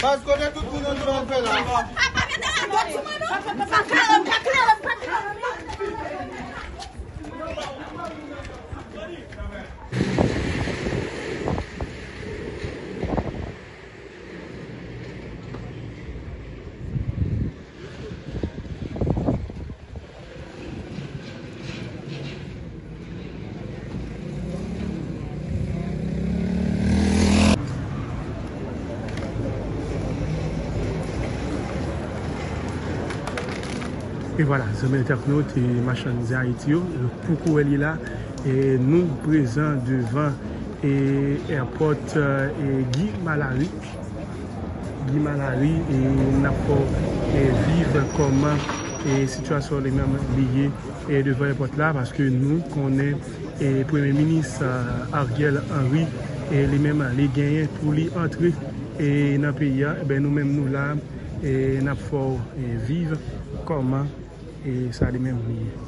Parce qu'on est tout le monde devant faire là. Et voilà, c'est internautes et machin Haïti, le coucou elle est là et nous présents devant et airport et Guy Malari et nous avons vivre comment et situation les mêmes liées et devant l'airport là parce que nous connaissons et Premier ministre Ariel Henry et les mêmes les gagnants pour lui entrer et dans le pays ben nous mêmes nous là et nous avons vivre comment et ça les mêmes liés.